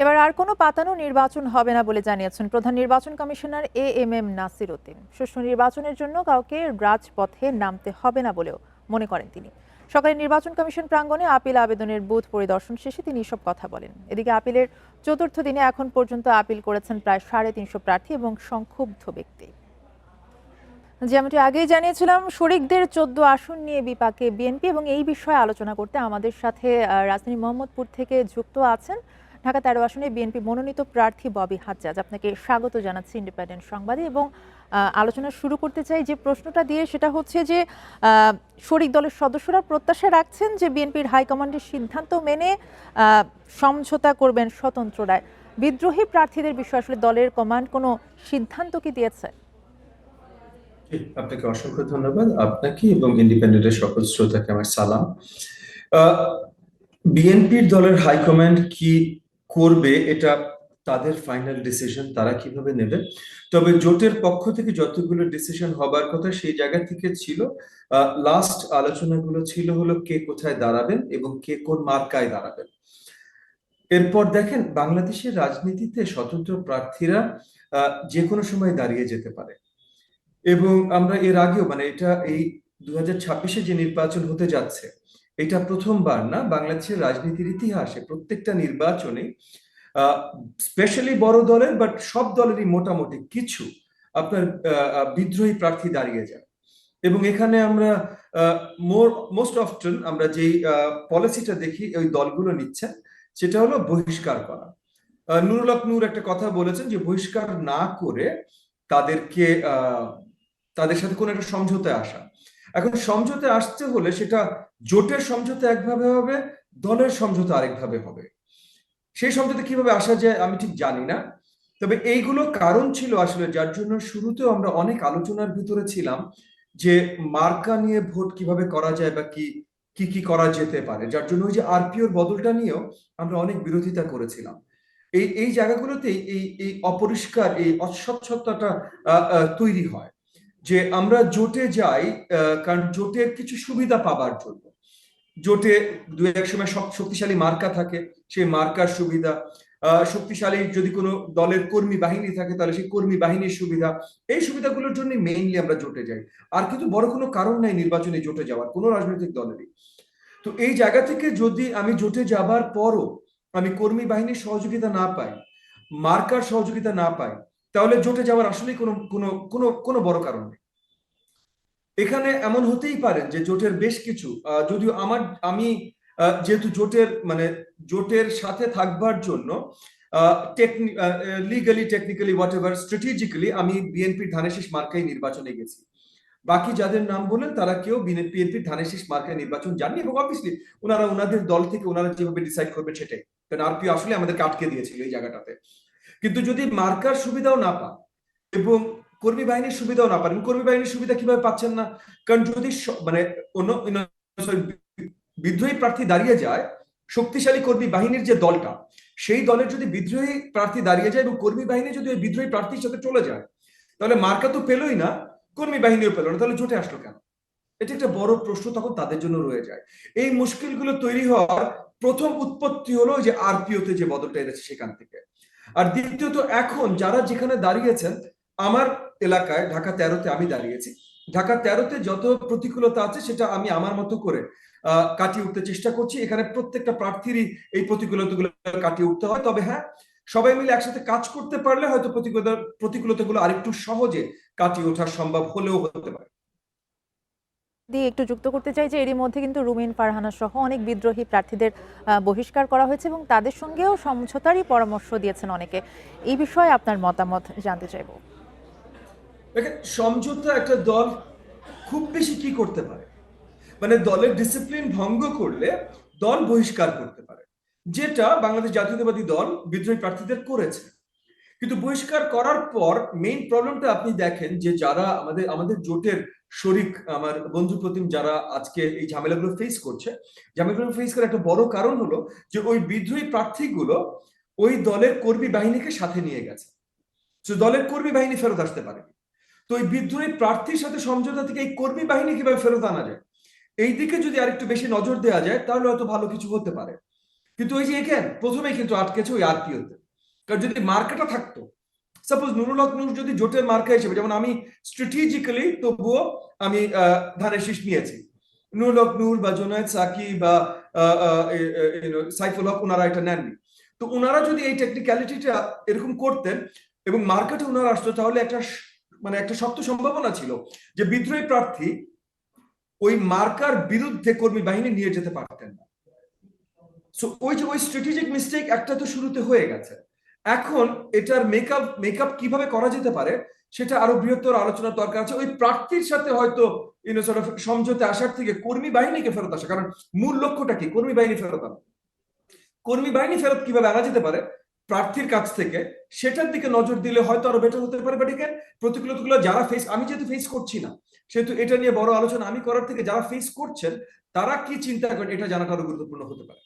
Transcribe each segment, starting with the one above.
এবার আর কোনো পাতানো নির্বাচন হবে না বলে জানিয়েছেন প্রধান নির্বাচন কমিশনার এএমএম নাসির উদ্দিন। সুষ্ঠু নির্বাচনের জন্য কাউকে রাজপথে নামতে হবে না বলেও মনে করেন তিনি। সকালে নির্বাচন কমিশন প্রাঙ্গণে আপিল আবেদনের বুথ পরিদর্শন শেষে তিনি এসব কথা বলেন। এদিকে আপিলের চতুর্থ দিনে এখন পর্যন্ত আপিল করেছেন প্রায় 350 প্রার্থী এবং সংক্ষুব্ধ ব্যক্তি। যেমনটি আগেই জানিয়েছিলাম, শরিকদের 14 আসন নিয়ে বিপাকে বিএনপি এবং এই বিষয়ে আলোচনা করতে আমাদের সাথে রাজধানী মোহাম্মদপুর থেকে যুক্ত আছেন ঢাকা 13 আসনে বিএনপি মনোনীত প্রার্থী ববি হাজ্জাজ। আপনাকে স্বাগত জানাচ্ছি ইন্ডিপেন্ডেন্ট সংবাদে। এবং আলোচনা শুরু করতে চাই যে প্রশ্নটা দিয়ে, সেটা হচ্ছে যে শরিক দলের সদস্যরা প্রত্যাশা রাখছেন যে বিএনপির হাইকমান্ডের সিদ্ধান্ত মেনে সমঝোতা করবেন স্বতন্ত্র রায়। বিদ্রোহী প্রার্থীদের বিষয়ে আসলে দলের কমান্ড কোনো সিদ্ধান্ত কি দিয়েছে? আপনাকে অসংখ্য ধন্যবাদ, আপনাকে এবং ইন্ডিপেন্ডেন্টের সকল শ্রোতাকে আমার সালাম। বিএনপির দলের হাইকমান্ড কি করবে এটা তাদের ফাইনাল ডিসিশন, তারা কিভাবে নেবে। তবে জোটের পক্ষ থেকে যতগুলো ডিসিশন হবার কথা সেই জায়গা থেকে ছিল, লাস্ট আলোচনাগুলো ছিল হলো কে কোথায় দাঁড়াবেন এবং কে কোন মার্কায় দাঁড়াবেন। এরপর দেখেন, বাংলাদেশের রাজনীতিতে স্বতন্ত্র প্রার্থীরা যে কোনো সময় দাঁড়িয়ে যেতে পারে এবং আমরা এর আগেও এটা এই 2026-এ যে নির্বাচন হতে যাচ্ছে, এটা প্রথমবার না বাংলাদেশের রাজনীতির ইতিহাসে প্রত্যেকটা নির্বাচনে স্পেশালি বড় দলের বাট সব দলেরই মোটামুটি কিছু আপনার বিদ্রোহী প্রার্থী দাঁড়িয়ে যায়। এবং এখানে আমরা মোস্ট অফটেন আমরা যেই পলিসিটা দেখি ওই দলগুলো নিচ্ছেন, সেটা হলো বহিষ্কার করা। নুরুল হক নূর একটা কথা বলেছেন যে বহিষ্কার না করে তাদেরকে তাদের সাথে কোনো একটা সমঝোতায় আসা। এখন সমঝোতে আসতে হলে সেটা জোটের সমঝোতা একভাবে হবে, দলের সমঝোতা আরেকভাবে হবে। সেই সমঝোতা কিভাবে আসা যায় আমি ঠিক জানি না, তবে এইগুলো কারণ ছিল আসলে যার জন্য শুরুতেও আমরা অনেক আলোচনার ভিতরে ছিলাম যে মার্কা নিয়ে ভোট কিভাবে করা যায় বা কি কি কি করা যেতে পারে, যার জন্য ওই যে আরপিওর বদলটা নিয়েও আমরা অনেক বিরোধিতা করেছিলাম। এই এই জায়গাগুলোতেই এই এই অপরিষ্কার এই অস্বচ্ছতাটা তৈরি হয় যে আমরা জোটে যাই কারণ জোটের কিছু সুবিধা পাবার জন্য। জোটে দু এক সময় শক্তিশালী মার্কা থাকে, সেই মার্কার সুবিধা, শক্তিশালী যদি কোনো দলের কর্মী বাহিনী থাকে তাহলে সেই কর্মী বাহিনীর সুবিধা, এই সুবিধাগুলোর জন্য মেইনলি আমরা জোটে যাই। আর কিন্তু বড় কোনো কারণ নাই নির্বাচনে জোটে যাওয়ার কোনো রাজনৈতিক দলেরই। তো এই জায়গা থেকে যদি আমি জোটে যাবার পরও আমি কর্মী বাহিনীর সহযোগিতা না পাই, মার্কার সহযোগিতা না পাই, তাহলে জোটে যাওয়ার আসলে কোনো কোনো কোনো কোনো বড় কারণ নেই। এখানে এমন হতেই পারে যে জোটের বেশ কিছু, যদিও আমি যেহেতু জোটের সাথে থাকবার জন্য legally technically what ever strategically আমি বিএনপির ধানের শীষ মার্কায় নির্বাচনে গেছি। বাকি যাদের নাম বলেন তারা কেউ বিএনপির ধানের শীষ মার্কায় নির্বাচন জাননি, এবং অবভিয়াসলি ওনারা ওনাদের দল থেকে ওনারা যেভাবে ডিসাইড করবেন সেটাই, কারণ আরপিও আসলে আমাদেরকে আটকে দিয়েছিল এই জায়গাটাতে। কিন্তু যদি মার্কার সুবিধাও না পান এবং কর্মী বাহিনীর সুবিধাও না পান, কর্মী বাহিনীর সুবিধা কিভাবে পাচ্ছেন না, কারণ যদি বিদ্রোহী প্রার্থী দাঁড়িয়ে যায়, শক্তিশালী কর্মী বাহিনীর যে দলটা সেই দলের যদি বিদ্রোহী প্রার্থী দাঁড়িয়ে যায় এবং কর্মী বাহিনী যদি ওই বিদ্রোহী প্রার্থীর সাথে চলে যায়, তাহলে মার্কা তো পেলই না, কর্মী বাহিনীও পেল না, তাহলে জোটে আসলো কেন? এটা একটা বড় প্রশ্ন তখন তাদের জন্য রয়ে যায়। এই মুশকিলগুলো তৈরি হওয়ার প্রথম উৎপত্তি হলো যে আরপিওতে যে বদলটা এনেছে সেখান থেকে। আর দ্বিতীয়ত, এখন যারা যেখানে দাঁড়িয়েছেন, আমার এলাকায় ঢাকা 13-তে আমি দাঁড়িয়েছি, ঢাকা 13-তে যত প্রতিকূলতা আছে সেটা আমি আমার মতো করে কাটিয়ে উঠতে চেষ্টা করছি। এখানে প্রত্যেকটা প্রার্থীরই এই প্রতিকূলতাগুলো কাটিয়ে উঠতে হয়। তবে হ্যাঁ, সবাই মিলে একসাথে কাজ করতে পারলে হয়তো প্রতিকূলতাগুলো আরেকটু সহজে কাটিয়ে ওঠা সম্ভব হলেও হতে পারে। দিয়ে একটু যুক্ত করতে চাই যে এরই মধ্যে কিন্তু রুমিন ফারহানা সহ অনেক বিদ্রোহী প্রার্থীদের বহিষ্কার করা হয়েছে এবং তাদের সঙ্গেও সমঝোতারই পরামর্শ দিয়েছেন অনেকে। এই বিষয়ে আপনার মতামত জানতে চাইব। দেখেন, সমঝোতা একটা দল খুব বেশি কি করতে পারে, দলের ডিসিপ্লিন ভঙ্গ করলে দল বহিষ্কার করতে পারে, যেটা বাংলাদেশ জাতীয়তাবাদী দল বিদ্রোহী প্রার্থীদের করেছে। কিন্তু বহিষ্কার করার পর মেইন প্রবলেমটা আপনি দেখেন যে যারা আমাদের আমাদের জোটের শরিক, আমার বন্ধু প্রতিম যারা আজকে এই ঝামেলাগুলো ফেস করছে, ঝামেলাগুলো ফেস করার একটা বড় কারণ হলো যে ওই বিদ্রোহী প্রার্থীগুলো ওই দলের কর্মী বাহিনীকে সাথে নিয়ে গেছে। তো দলের কর্মী বাহিনী ফেরত আসতে পারে, তো এই বিদ্রোহী প্রার্থীর সাথে সমঝোতা থেকে এই কর্মী বাহিনী কিভাবে ফেরত আনা যায়, এই দিকে যদি আরেকটু বেশি নজর দেওয়া যায় তাহলে হয়তো ভালো কিছু হতে পারে। কিন্তু ওই যে এখানে প্রথমেই কিন্তু আটকেছে ওই আরপিওতে। কারণ যদি মার্কাটা থাকতো, সাপোজ নুরুল হক নূর যদি জোটের মার্কা হিসেবে, যেমন আমি স্ট্র্যাটেজিক্যালি তবুও আমি ধানের শীষ নিয়েছি, নুরুল হক নূর বা জুনায়েদ সাকি বা সাইফুল হক ওনারা এটা নেননি। তো ওনারা যদি এই টেকনিক্যালিটিটা এরকম করতেন এবং মার্কেটে ওনারা আসতো, তাহলে একটা মানে একটা শক্ত সম্ভাবনা ছিল যে বিদ্রোহী প্রার্থী ওই মার্কার বিরুদ্ধে কর্মী বাহিনী নিয়ে যেতে পারতেন না। সো ওই যে ওই স্ট্র্যাটেজিক মিস্টেক একটা তো শুরুতে হয়ে গেছে। এখন এটার মেকআপ কিভাবে করা যেতে পারে সেটা আরো বৃহত্তর আলোচনার দরকার আছে। ওই প্রার্থীর সাথে হয়তো সমঝোতে আসার থেকে কর্মী বাহিনীকে ফেরত আসা, কারণ মূল লক্ষ্যটা কি? কর্মী বাহিনী ফেরত আনা। কর্মী বাহিনী ফেরত কিভাবে আনা যেতে পারে প্রার্থীর কাছ থেকে, সেটার দিকে নজর দিলে হয়তো আরো বেটার হতে পারে। বাট এখানে প্রতিকূলতাগুলো যারা আমি যেহেতু ফেস করছি না, সেহেতু এটা নিয়ে বড় আলোচনা আমি করার থেকে যারা ফেস করছেন তারা কি চিন্তা করেন এটা জানাটা আরো গুরুত্বপূর্ণ হতে পারে।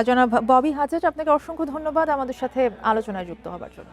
জনাব ববি হাজেজ, আপনাকে অসংখ্য ধন্যবাদ আমাদের সাথে আলোচনায় যুক্ত হবার জন্য।